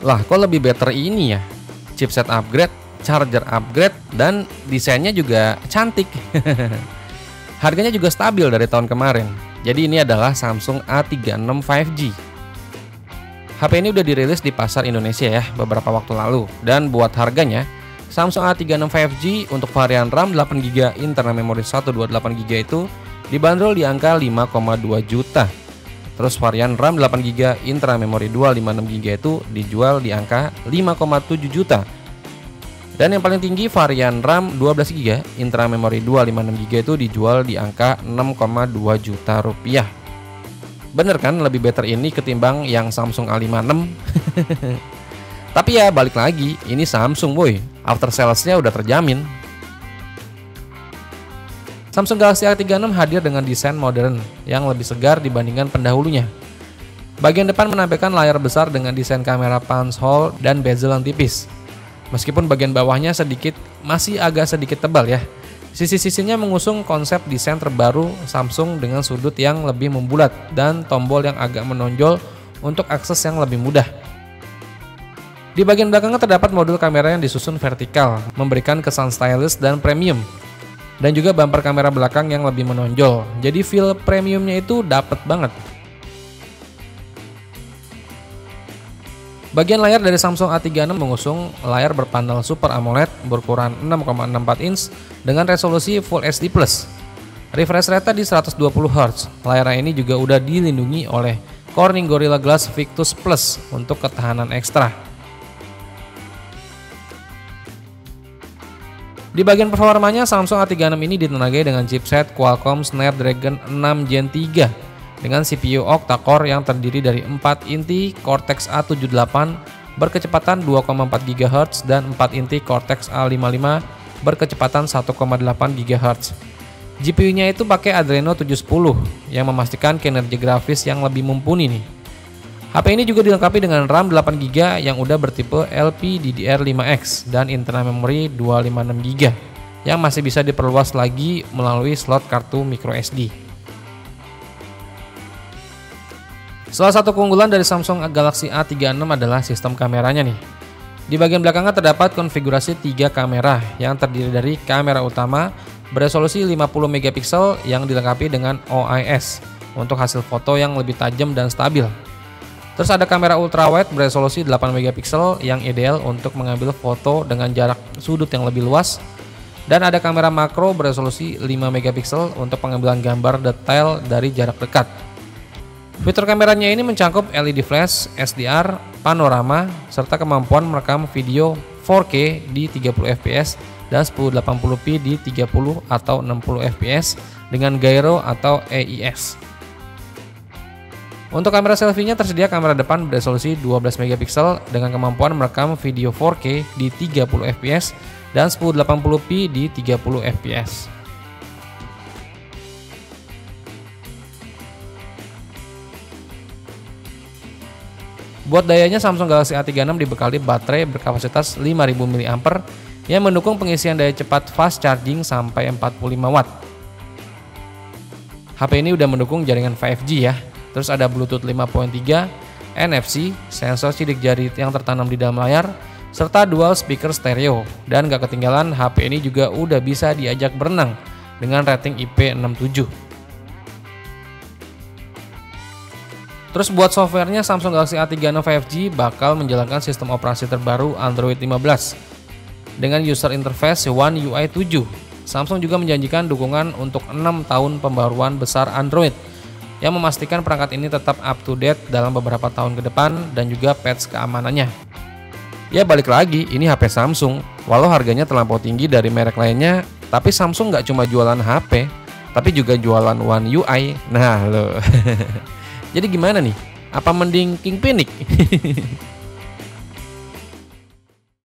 Lah kok lebih better ini ya? Chipset upgrade, charger upgrade, dan desainnya juga cantik. Harganya juga stabil dari tahun kemarin. Jadi ini adalah Samsung A36 5G. HP ini udah dirilis di pasar Indonesia ya beberapa waktu lalu. Dan buat harganya, Samsung A36 5G untuk varian RAM 8GB internal memori 128GB itu dibanderol di angka 5,2 juta. Terus varian RAM 8GB internal memori 256GB itu dijual di angka 5,7 juta. Dan yang paling tinggi varian RAM 12GB internal memori 256GB itu dijual di angka 6,2 juta rupiah. Bener kan lebih better ini ketimbang yang Samsung A56? Tapi ya balik lagi, ini Samsung boy, after salesnya udah terjamin. Samsung Galaxy A36 hadir dengan desain modern yang lebih segar dibandingkan pendahulunya. Bagian depan menampilkan layar besar dengan desain kamera punch hole dan bezel yang tipis. Meskipun bagian bawahnya masih agak sedikit tebal ya. Sisi-sisinya mengusung konsep desain terbaru Samsung dengan sudut yang lebih membulat dan tombol yang agak menonjol untuk akses yang lebih mudah. Di bagian belakangnya terdapat modul kamera yang disusun vertikal, memberikan kesan stylish dan premium. Dan juga bumper kamera belakang yang lebih menonjol. Jadi feel premiumnya itu dapet banget. Bagian layar dari Samsung A36 mengusung layar berpanel Super AMOLED berukuran 6,64 inch dengan resolusi Full HD+. Refresh rate di 120 Hz. Layar ini juga udah dilindungi oleh Corning Gorilla Glass Victus Plus untuk ketahanan ekstra. Di bagian performanya, Samsung A36 ini ditenagai dengan chipset Qualcomm Snapdragon 6 Gen 3 dengan CPU octa-core yang terdiri dari 4 inti Cortex A78 berkecepatan 2,4 GHz dan 4 inti Cortex A55 berkecepatan 1,8 GHz. GPU-nya itu pakai Adreno 710 yang memastikan kinerja grafis yang lebih mumpuni nih. HP ini juga dilengkapi dengan RAM 8GB yang udah bertipe LPDDR5X dan internal memory 256GB yang masih bisa diperluas lagi melalui slot kartu microSD. Salah satu keunggulan dari Samsung Galaxy A36 adalah sistem kameranya nih. Di bagian belakangnya terdapat konfigurasi 3 kamera yang terdiri dari kamera utama beresolusi 50MP yang dilengkapi dengan OIS untuk hasil foto yang lebih tajam dan stabil. Terus ada kamera ultrawide beresolusi 8MP yang ideal untuk mengambil foto dengan jarak sudut yang lebih luas. Dan ada kamera makro beresolusi 5MP untuk pengambilan gambar detail dari jarak dekat. Fitur kameranya ini mencakup LED flash, SDR, panorama, serta kemampuan merekam video 4K di 30fps dan 1080p di 30 atau 60fps dengan gyro atau AIS. Untuk kamera selfie-nya tersedia kamera depan beresolusi 12MP dengan kemampuan merekam video 4K di 30fps dan 1080p di 30fps. Buat dayanya, Samsung Galaxy A36 dibekali baterai berkapasitas 5000 mAh yang mendukung pengisian daya cepat fast charging sampai 45 watt. HP ini udah mendukung jaringan 5G ya. Terus ada Bluetooth 5.3, NFC, sensor sidik jari yang tertanam di dalam layar, serta dual speaker stereo. Dan gak ketinggalan, HP ini juga udah bisa diajak berenang dengan rating IP67. Terus buat softwarenya, Samsung Galaxy A36 5G bakal menjalankan sistem operasi terbaru Android 15 dengan user interface One UI 7. Samsung juga menjanjikan dukungan untuk 6 tahun pembaruan besar Android yang memastikan perangkat ini tetap up to date dalam beberapa tahun ke depan dan juga patch keamanannya. Ya balik lagi, ini HP Samsung. Walau harganya terlampau tinggi dari merek lainnya, tapi Samsung nggak cuma jualan HP, tapi juga jualan One UI. Nah loh. Jadi gimana nih? Apa mending Kingpin nih?